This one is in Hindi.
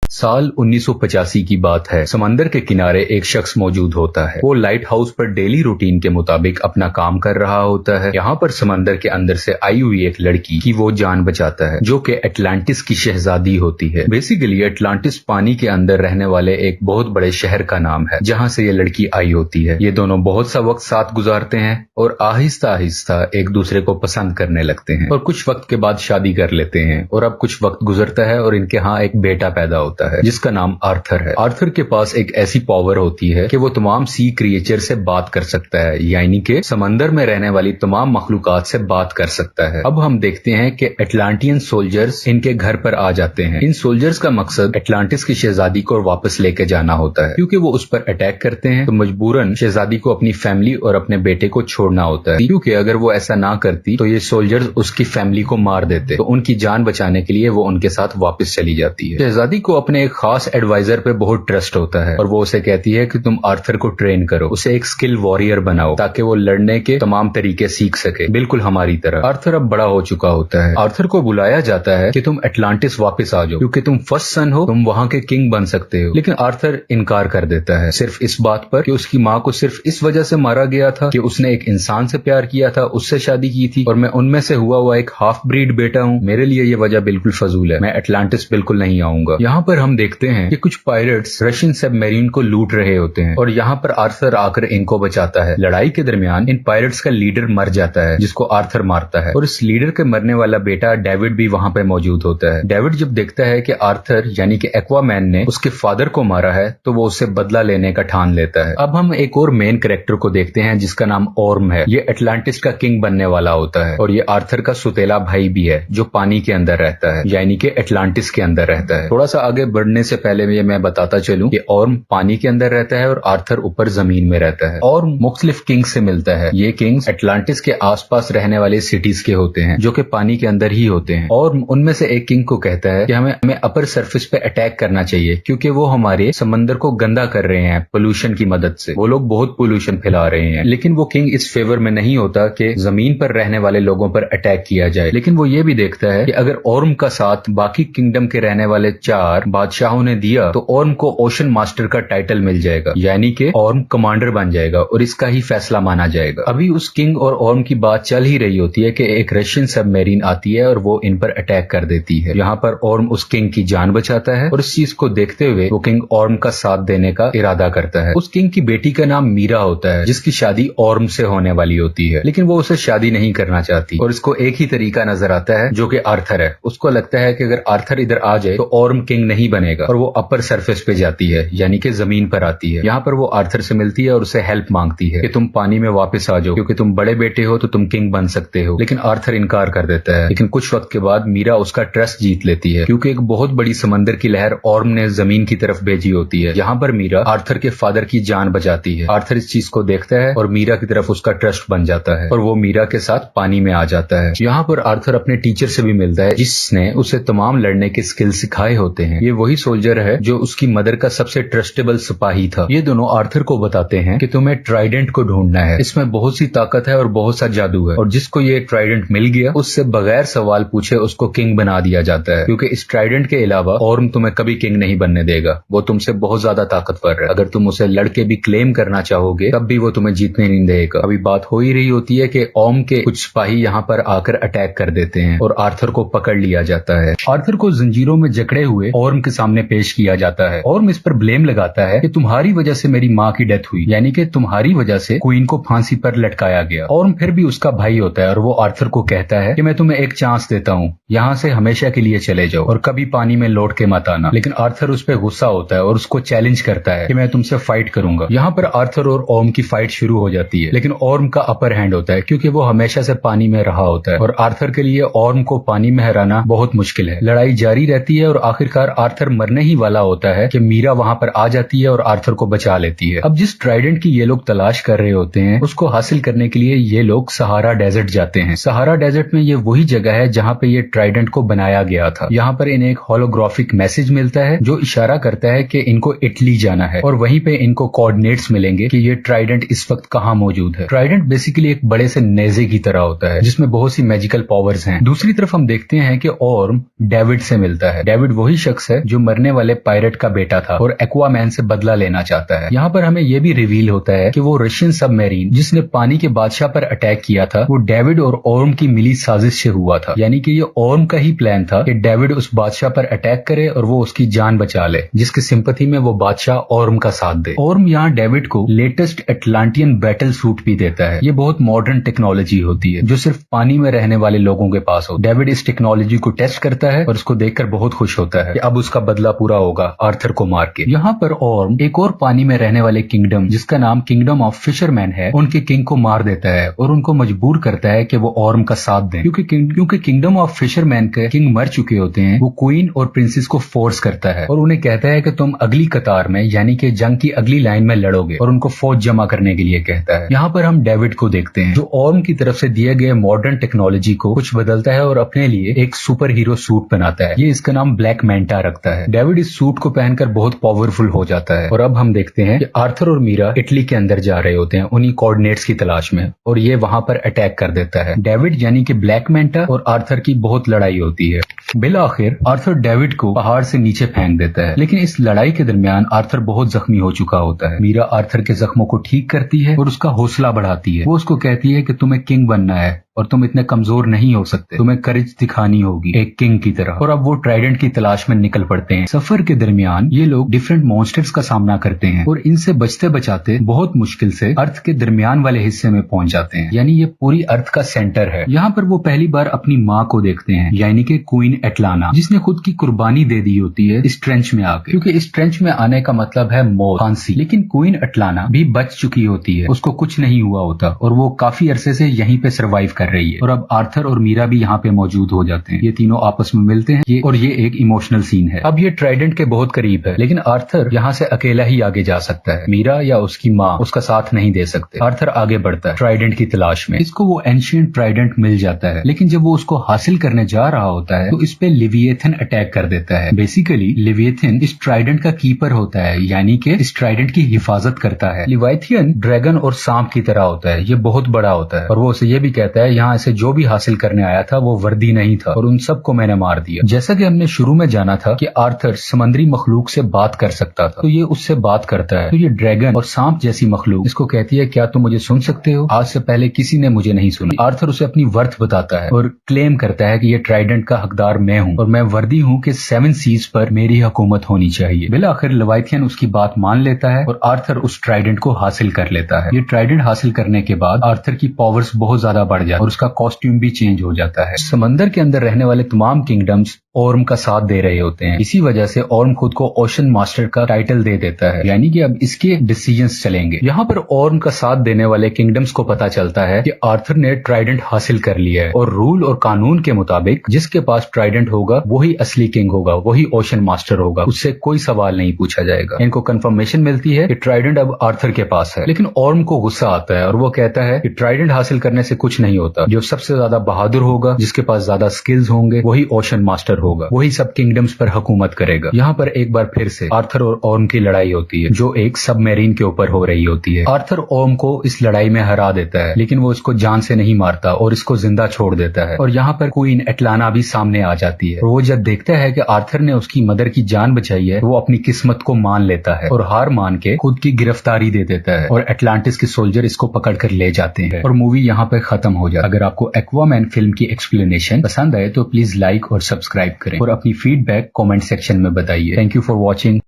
साल 1985 की बात है। समंदर के किनारे एक शख्स मौजूद होता है। वो लाइट हाउस पर डेली रूटीन के मुताबिक अपना काम कर रहा होता है। यहाँ पर समंदर के अंदर से आई हुई एक लड़की की वो जान बचाता है, जो कि एटलांटिस की शहजादी होती है। बेसिकली एटलांटिस पानी के अंदर रहने वाले एक बहुत बड़े शहर का नाम है, जहाँ से ये लड़की आई होती है। ये दोनों बहुत सा वक्त साथ गुजारते हैं और आहिस्ता आहिस्ता एक दूसरे को पसंद करने लगते हैं और कुछ वक्त के बाद शादी कर लेते हैं। और अब कुछ वक्त गुजरता है और इनके यहाँ एक बेटा पैदा होता है जिसका नाम आर्थर है। आर्थर के पास एक ऐसी पावर होती है कि वो तमाम सी क्रिएचर से बात कर सकता है, यानी कि समंदर में रहने वाली तमाम मखलूकात से बात कर सकता है। अब हम देखते हैं कि एटलांटियन सोल्जर्स इनके घर पर आ जाते हैं। इन सोल्जर्स का मकसद एटलांटिस की शहजादी को वापस लेके जाना होता है, क्योंकि वो उस पर अटैक करते हैं तो मजबूरन शहजादी को अपनी फैमिली और अपने बेटे को छोड़ना होता है, क्योंकि अगर वो ऐसा ना करती तो ये सोल्जर्स उसकी फैमिली को मार देते। तो उनकी जान बचाने के लिए वो उनके साथ वापस चली जाती है। शहजादी को अपने एक खास एडवाइजर पे बहुत ट्रस्ट होता है और वो उसे कहती है कि तुम आर्थर को ट्रेन करो, उसे एक स्किल वॉरियर बनाओ ताकि वो लड़ने के तमाम तरीके सीख सके, बिल्कुल हमारी तरह। आर्थर अब बड़ा हो चुका होता है। आर्थर को बुलाया जाता है कि तुम एटलांटिस वापस आ जाओ, क्योंकि तुम फर्स्ट सन हो, तुम वहां के किंग बन सकते हो। लेकिन आर्थर इनकार कर देता है, सिर्फ इस बात पर कि उसकी माँ को सिर्फ इस वजह से मारा गया था कि उसने एक इंसान से प्यार किया था, उससे शादी की थी और मैं उनमें से हुआ एक हाफ ब्रीड बेटा हूँ। मेरे लिए ये वजह बिल्कुल फजूल है, मैं एटलांटिस बिल्कुल नहीं आऊंगा। यहाँ पर हम देखते हैं कि कुछ पायरेट्स रशियन सबमरीन को लूट रहे होते हैं और यहाँ पर आर्थर आकर इनको बचाता है। लड़ाई के दरमियान इन पायरेट्स का लीडर मर जाता है, जिसको आर्थर मारता है और इस लीडर के मरने वाला बेटा डेविड भी वहाँ पे मौजूद होता है। डेविड जब देखता है कि आर्थर यानी कि एक्वामैन ने उसके फादर को मारा है तो वो उससे बदला लेने का ठान लेता है। अब हम एक और मेन कैरेक्टर को देखते हैं जिसका नाम ऑर्म है। ये एटलांटिस का किंग बनने वाला होता है और ये आर्थर का सुतेला भाई भी है, जो पानी के अंदर रहता है, यानी कि एटलांटिस के अंदर रहता है। थोड़ा सा आगे बढ़ने से पहले मैं बताता चलूं कि ऑर्म पानी के अंदर रहता है और आर्थर ऊपर जमीन में रहता है। ऑर्म मुख्तलिफ किंग्स से मिलता है। ये किंग्स एटलांटिस के आसपास रहने वाले सिटीज के होते हैं, जो कि पानी के अंदर ही होते हैं। और उनमें से एक किंग को कहता है कि हमें अपर सरफेस पे अटैक करना चाहिए, क्योंकि वो हमारे समंदर को गंदा कर रहे हैं पोल्यूशन की मदद से। वो लोग बहुत पोल्यूशन फैला रहे हैं। लेकिन वो किंग इस फेवर में नहीं होता कि जमीन पर रहने वाले लोगों पर अटैक किया जाए। लेकिन वो ये भी देखता है कि अगर ऑर्म का साथ बाकी किंगडम के रहने वाले 4 बादशाहों ने दिया तो ऑर्म को ओशन मास्टर का टाइटल मिल जाएगा, यानी कि ऑर्म कमांडर बन जाएगा और इसका ही फैसला माना जाएगा। अभी उस किंग और ऑर्म की बात चल ही रही होती है कि एक रशियन सबमरीन आती है और वो इन पर अटैक कर देती है। यहाँ पर ऑर्म उस किंग की जान बचाता है और इस चीज को देखते हुए वो किंग ऑर्म का साथ देने का इरादा करता है। उस किंग की बेटी का नाम मीरा होता है, जिसकी शादी ऑर्म से होने वाली होती है, लेकिन वो उसे शादी नहीं करना चाहती और इसको एक ही तरीका नजर आता है, जो कि आर्थर है। उसको लगता है कि अगर आर्थर इधर आ जाए तो ऑर्म किंग नहीं बनेगा और वो अपर सरफेस पे जाती है, यानी कि जमीन पर आती है। यहाँ पर वो आर्थर से मिलती है और उसे हेल्प मांगती है कि तुम पानी में वापस आ जाओ, क्योंकि तुम बड़े बेटे हो तो तुम किंग बन सकते हो। लेकिन आर्थर इनकार कर देता है। लेकिन कुछ वक्त के बाद मीरा उसका ट्रस्ट जीत लेती है, क्योंकि एक बहुत बड़ी समंदर की लहर ऑर्म ने जमीन की तरफ भेजी होती है। यहाँ पर मीरा आर्थर के फादर की जान बचाती है। आर्थर इस चीज को देखता है और मीरा की तरफ उसका ट्रस्ट बन जाता है और वो मीरा के साथ पानी में आ जाता है। यहाँ पर आर्थर अपने टीचर से भी मिलता है, जिसने उसे तमाम लड़ने के स्किल सिखाए होते हैं। ये वही सोल्जर है जो उसकी मदर का सबसे ट्रस्टेबल सिपाही था। ये दोनों आर्थर को बताते हैं कि तुम्हें ट्राइडेंट को ढूंढना है, इसमें बहुत सी ताकत है और बहुत सा जादू है, और जिसको ये ट्राइडेंट मिल गया उससे बगैर सवाल पूछे उसको किंग बना दिया जाता है, क्योंकि इस ट्राइडेंट के अलावा ऑर्म तुम्हें कभी किंग नहीं बनने देगा। वो तुमसे बहुत ज्यादा ताकतवर है। अगर तुम उसे लड़के भी क्लेम करना चाहोगे तब भी वो तुम्हें जीतने नहीं देगा। अभी बात हो ही रही होती है कि ऑर्म के कुछ सिपाही यहाँ पर आकर अटैक कर देते हैं और आर्थर को पकड़ लिया जाता है। आर्थर को जंजीरों में जकड़े हुए ऑर्म के सामने पेश किया जाता है। ऑर्म इस पर ब्लेम लगाता है कि तुम्हारी वजह से मेरी माँ की डेथ हुई, यानी कि तुम्हारी वजह से क्वीन को फांसी पर लटकाया गया। ऑर्म फिर भी उसका भाई होता है और वो आर्थर को कहता है कि मैं तुम्हें एक चांस देता हूँ, यहाँ से हमेशा के लिए चले जाओ और कभी पानी में लौट के मत आना। लेकिन आर्थर उस पर गुस्सा होता है और उसको चैलेंज करता है कि मैं तुमसे फाइट करूंगा। यहाँ पर आर्थर और ऑर्म की फाइट शुरू हो जाती है, लेकिन ऑर्म का अपर हैंड होता है, क्योंकि वो हमेशा से पानी में रहा होता है और आर्थर के लिए ऑर्म को पानी में हराना बहुत मुश्किल है। लड़ाई जारी रहती है और आखिरकार आर्थर मरने ही वाला होता है कि मीरा वहां पर आ जाती है और आर्थर को बचा लेती है। अब जिस ट्राइडेंट की ये लोग तलाश कर रहे होते हैं उसको हासिल करने के लिए ये लोग सहारा डेजर्ट जाते हैं। सहारा डेजर्ट में ये वही जगह है जहाँ पे ये ट्राइडेंट को बनाया गया था। यहाँ पर इन्हें एक होलोग्राफिक मैसेज मिलता है जो इशारा करता है कि इनको इटली जाना है और वहीं पे इनको कोऑर्डिनेट्स मिलेंगे कि ये ट्राइडेंट इस वक्त कहाँ मौजूद है। ट्राइडेंट बेसिकली एक बड़े से नेजे की तरह होता है जिसमें बहुत सी मैजिकल पावर्स हैं। दूसरी तरफ हम देखते हैं कि ऑर्म डेविड से मिलता है। डेविड वही शख्स है है जो मरने वाले पायरेट का बेटा था और एक्वामैन से बदला लेना चाहता है। यहाँ पर हमें यह भी रिवील होता है कि वो रशियन सबमरीन जिसने पानी के बादशाह पर अटैक किया था वो डेविड और ऑर्म की मिली साजिश से हुआ था। यानी कि ये ऑर्म का ही प्लान था कि डेविड उस बादशाह पर अटैक करे और वो उसकी जान बचा ले, जिसकी सिंपैथी में वो बादशाह ऑर्म का साथ दे। ऑर्म यहाँ डेविड को लेटेस्ट एटलांटियन बैटल सूट भी देता है। ये बहुत मॉडर्न टेक्नोलॉजी होती है जो सिर्फ पानी में रहने वाले लोगों के पास हो। डेविड इस टेक्नोलॉजी को टेस्ट करता है और उसको देखकर बहुत खुश होता है कि अब उसका बदला पूरा होगा आर्थर को मार के। यहाँ पर ऑर्म एक और पानी में रहने वाले किंगडम जिसका नाम किंगडम ऑफ फिशरमैन है उनके किंग को मार देता है और उनको मजबूर करता है कि वो ऑर्म का साथ दें, क्योंकि किंगडम ऑफ फिशरमैन के किंग मर चुके होते हैं। वो क्वीन और प्रिंसेस को फोर्स करता है और उन्हें कहता है कि तुम अगली कतार में यानी कि जंग की अगली लाइन में लड़ोगे और उनको फौज जमा करने के लिए कहता है। यहाँ पर हम डेविड को देखते हैं जो ऑर्म की तरफ से दिए गए मॉडर्न टेक्नोलॉजी को कुछ बदलता है और अपने लिए एक सुपर हीरो सूट बनाता है। ये इसका नाम ब्लैक मैंटा रखता है। डेविड इस सूट को पहनकर बहुत पावरफुल हो जाता है और अब हम देखते हैं कि आर्थर और मीरा इटली के अंदर जा रहे होते हैं उन्हीं कोऑर्डिनेट्स की तलाश में और ये वहां पर अटैक कर देता है। डेविड यानी कि ब्लैक मैंटा और आर्थर की बहुत लड़ाई होती है। बिल आखिर आर्थर डेविड को पहाड़ से नीचे फेंक देता है, लेकिन इस लड़ाई के दरमियान आर्थर बहुत जख्मी हो चुका होता है। मीरा आर्थर के जख्मों को ठीक करती है और उसका हौसला बढ़ाती है। वो उसको कहती है कि तुम्हें किंग बनना है और तुम इतने कमजोर नहीं हो सकते, तुम्हें करेज दिखानी होगी एक किंग की तरह। और अब वो ट्राइडेंट की तलाश में निकल पड़ते हैं। सफर के दरमियान ये लोग डिफरेंट मॉन्स्टर्स का सामना करते हैं और इनसे बचते बचाते बहुत मुश्किल से अर्थ के दरमियान वाले हिस्से में पहुंच जाते हैं, यानी ये पूरी अर्थ का सेंटर है। यहाँ पर वो पहली बार अपनी माँ को देखते हैं यानी कि क्वीन एटलाना, जिसने खुद की कुर्बानी दे दी होती है इस ट्रेंच में आके, क्योंकि इस ट्रेंच में आने का मतलब है मौत, फांसी। लेकिन क्वीन एटलाना भी बच चुकी होती है, उसको कुछ नहीं हुआ होता और वो काफी अरसे से यहीं पे सर्वाइव कर रही है। और अब आर्थर और मीरा भी यहाँ पे मौजूद हो जाते हैं। ये तीनों आपस में मिलते हैं ये एक इमोशनल सीन है। अब ये ट्राइडेंट के बहुत करीब है, लेकिन आर्थर यहाँ से अकेला ही आगे जा सकता है। मीरा या उसकी माँ उसका साथ नहीं दे सकते। आर्थर आगे बढ़ता है ट्राइडेंट की तलाश में। इसको वो एंशिएंट ट्राइडेंट मिल जाता है, लेकिन जब वो उसको हासिल करने जा रहा होता है तो इस पे लिविएथन अटैक कर देता है। बेसिकली लिविएथन इस ट्राइडेंट का कीपर होता है, यानी कि इस ट्राइडेंट की हिफाजत करता है। लिवाइथियन ड्रैगन और सांप की तरह होता है, ये बहुत बड़ा होता है और वो उसे ये भी कहता है यहाँ से जो भी हासिल करने आया था वो वर्दी नहीं था और उन सबको मैंने मार दिया। जैसा कि हमने शुरू में जाना था कि आर्थर समंदरी मखलूक से बात कर सकता था, तो ये उससे बात करता है। तो ये ड्रैगन और सांप जैसी मखलूक इसको कहती है क्या तुम मुझे सुन सकते हो? आज से पहले किसी ने मुझे नहीं सुनी। आर्थर उसे अपनी वर्थ बताता है और क्लेम करता है कि ये ट्राइडेंट का हकदार मैं हूँ और मैं वर्दी हूँ कि 7 सीज पर मेरी हुकूमत होनी चाहिए। बिल आखिर लिवाइथियन उसकी बात मान लेता है और आर्थर उस ट्राइडेंट को हासिल कर लेता है। ये ट्राइडेंट हासिल करने के बाद आर्थर की पावर्स बहुत ज्यादा बढ़ जाती है और उसका कॉस्ट्यूम भी चेंज हो जाता है। समंदर के अंदर रहने वाले तमाम किंगडम्स ऑर्म का साथ दे रहे होते हैं। इसी वजह से ऑर्म खुद को ओशन मास्टर का टाइटल दे देता है, यानी कि अब इसके डिसीजंस चलेंगे। यहाँ पर ऑर्म का साथ देने वाले किंगडम्स को पता चलता है कि आर्थर ने ट्राइडेंट हासिल कर लिया है और रूल और कानून के मुताबिक जिसके पास ट्राइडेंट होगा वही असली किंग होगा, वही ओशन मास्टर होगा, उससे कोई सवाल नहीं पूछा जाएगा। इनको कंफर्मेशन मिलती है कि ट्राइडेंट अब आर्थर के पास है, लेकिन ऑर्म को गुस्सा आता है और वो कहता है कि ट्राइडेंट हासिल करने से कुछ नहीं होता, जो सबसे ज्यादा बहादुर होगा, जिसके पास ज्यादा स्किल्स होंगे, वही ओशन मास्टर होगा, वही सब किंगडम्स पर हुकूमत करेगा। यहाँ पर एक बार फिर से आर्थर और ऑर्म की लड़ाई होती है जो एक सबमरीन के ऊपर हो रही होती है। आर्थर ऑर्म को इस लड़ाई में हरा देता है, लेकिन वो इसको जान से नहीं मारता और इसको जिंदा छोड़ देता है। और यहाँ पर क्वीन एटलाना भी सामने आ जाती है और वो जब देखता है कि आर्थर ने उसकी मदर की जान बचाई है, वो अपनी किस्मत को मान लेता है और हार मान के खुद की गिरफ्तारी दे देता है और एटलांटिस के सोल्जर इसको पकड़ कर ले जाते हैं और मूवी यहाँ पे खत्म हो जाती है। अगर आपको एक्वामैन फिल्म की एक्सप्लेनेशन पसंद आए तो प्लीज लाइक और सब्सक्राइब करें और अपनी फीडबैक कमेंट सेक्शन में बताइए। Thank you for watching.